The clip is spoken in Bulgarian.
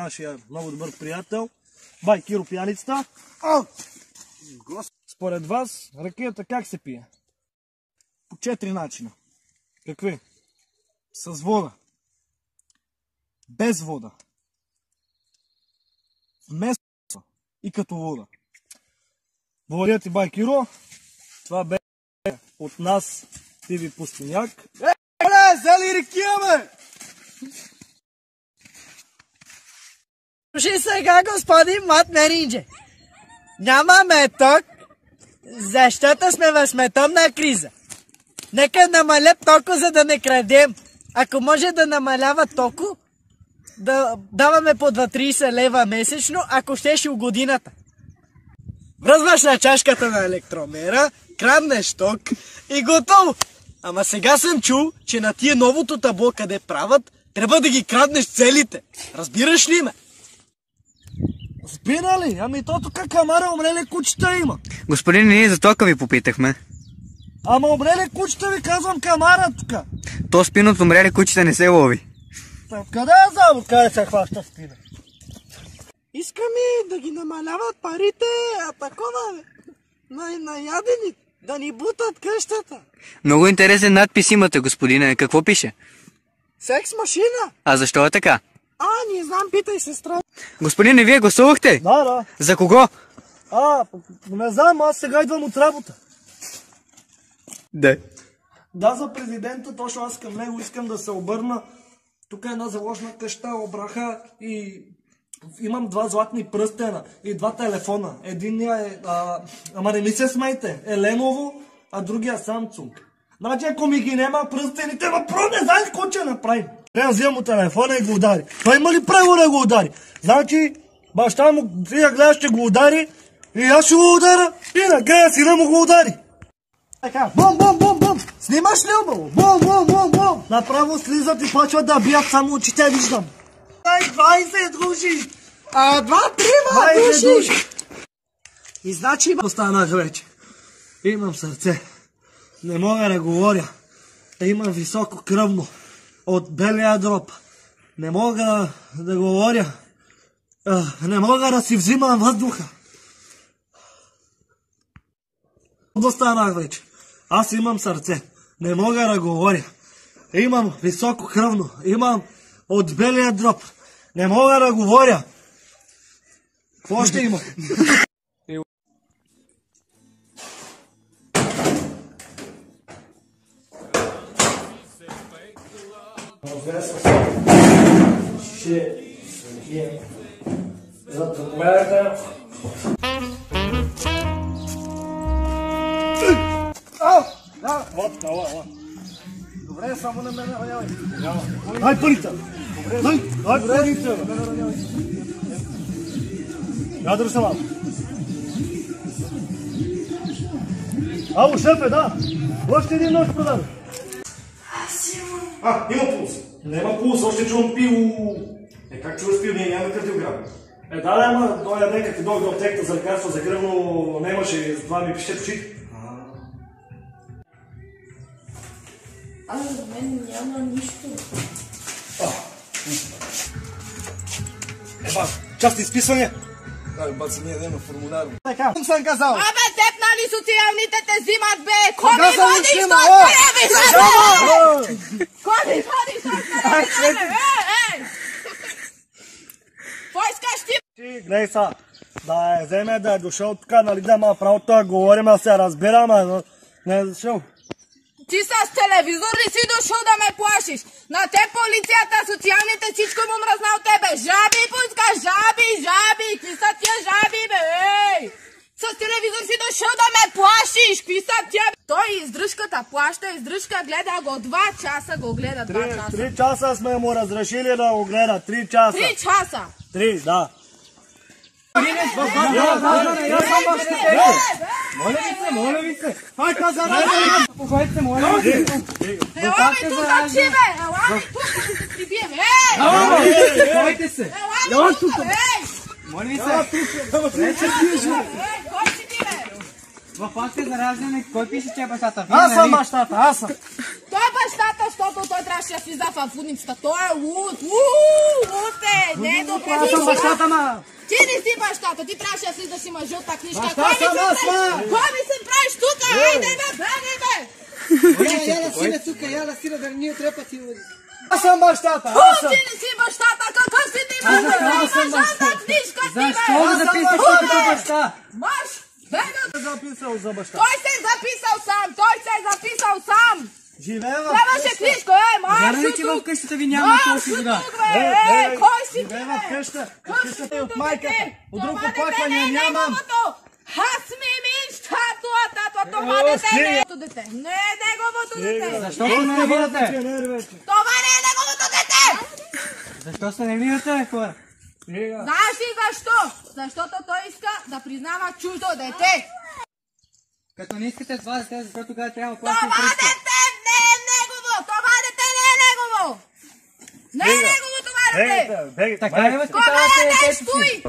нашия много добър приятел Бай Киро пияницата. Според вас, ракията как се пие? По 4 начина. Какви? С вода. Без вода. Вместо и като вода. Благодаря ти, Бай Киро. Това бе от нас Тиви Пустиняк. Взели ракия, бе! Слушай сега, господин Мат Меринджи. Нямаме ток, защото сме в световна криза. Нека намалят тока, за да не крадем. Ако може да намалява токо, да даваме по 2-30 лева месечно, ако щеше годината. Връзваш на чашката на електромера, краднеш ток и готово. Ама сега съм чул, че на тия новото табло, къде правят, трябва да ги краднеш целите. Разбираш ли ме? Разбира ли? Ами то тук камара умрели кучета има. Господин, ние за тока ви попитахме. Ама умрели кучета ви казвам камара тук. То спин от умрели кучета не се лови. Къде я знам, къде се хваща спина? Искаме да ги намаляват парите, а такова на ядени, да ни бутат къщата. Много интересен надпис имате, господине. Какво пише? Секс машина. А защо е така? Не знам, питай сестра. Господине, вие гласувахте? Да. За кого? Не знам, аз сега идвам от работа. Да. Да, за президента, точно аз към него искам да се обърна. Тук е една заложна къща, обраха и имам 2 златни пръстена и 2 телефона. Единия е, ама не ми се смейте, е Леново, а другия Samsung. Значи ако ми ги нема пръстените, не знаеш какво ще направим. Трябва да взимам от телефона и го удари. Той има ли право да го удари? Значи баща му, вие гледа, ще го удари и аз ще го удара и накрая сина му го удари. Така, бум! Снимаш ли обало? Бум! Направо слизат и почват да бият, само очите виждам. 20 души! 2-3 души! И значи... Останах вече. Имам сърце. Не мога да говоря. Имам високо кръвно. От белия дроб. Не мога да говоря. Не мога да си взимам въздуха. Останах вече. Аз имам сърце. Не мога да говоря. Имам високо кръвно. Имам от белия дроб. Не мога да говоря. Какво ще има? Добре, само не ме наранявай. Дай парите! Дай парите! Я държа малко. Ало, шефе, да! Още един нож продаде. Има пулс. Нема пулс, още чувам пиво. Как чуваш пиво? Ние нямаме кардиограм. Да, ама той е нека ти дойде до аптеката за лекарство за кръвно немаше, затова ми пише в очите. За мен няма нищо. Части изписвания. Баца, ние дадем формуляр. Така, съм казал. Абе, теб нали социалните те взимат, бе? Кой ми водиш до телевизора, бе? Кой ми водиш до телевизора, бе? Кой искаш ти? Гледай са, да вземе да е дошъл тук, нали да има правото да говорим, да се разбираме, но не е дошъл. Ти с телевизор ли си дошъл да ме плашиш? На те полицията, социалните, всичко му мръзна от тебе. Жаби пуска, жаби. Какви са тия жаби, бе? Ей! С телевизор си дошъл да ме плашиш. Какви са тия? Той издръжката плаща, издръжка гледа го 2 часа, го гледа 2 часа. 3 часа сме му разрешили да го гледа, 3 часа. 3 часа? 3, да. Моля ви се! Хайде за раза! Похвайте, моля ви се! Ела ми тук, значи, бе! Ела ми тук! Ти бием, ей! Похвайте се! Ела ми тук, ей! Моля ви се! Кой си ти, бе? В акта за раждане, кой пише, че е бащата? Аз съм бащата, аз съм. Той е бащата, защото той трябваше да влиза в удницата. Той е луд. Луд е. Не е добре. Аз съм бащата, ма. Ти не си бащата, ти трябваше да влизаш, има жълта книжка. Баща съм аз, ма. Кой ми се правиш тук? Айде бе, бегай бе. Яла сине тука, яла сине да ни отрепа ти. Аз съм бащата, аз съм. Ти не си бащата, какъв си ти баща? Има жълта книжка ти бе. Защо да записваш като баща? Маш, бегай. Записал за баща. Той се е записал сам. Живее в Трябваше книжка, марш Вярно ли, от че в тук. къщата ви няма Марш толкова от вода? тук, бе. Кой си ти, Живее в бе? къща. Къщата е от майката. От друго Това оплакване дете не е нямам. неговото. Аз ми мечтато, тато, това дете не е неговото дете. Не е неговото дете. Защо се нервирате? Това не е неговото дете. Защо се нервирате, хора? Знаеш ли защо? Защото той иска да признава чуждо дете. Като не искате това дете, защо тогава трябва да плащате Това пръста? дете не е негово. Това дете не е негово. Не е негово това дете. Така ли Това възпитавате дете детето си? стои.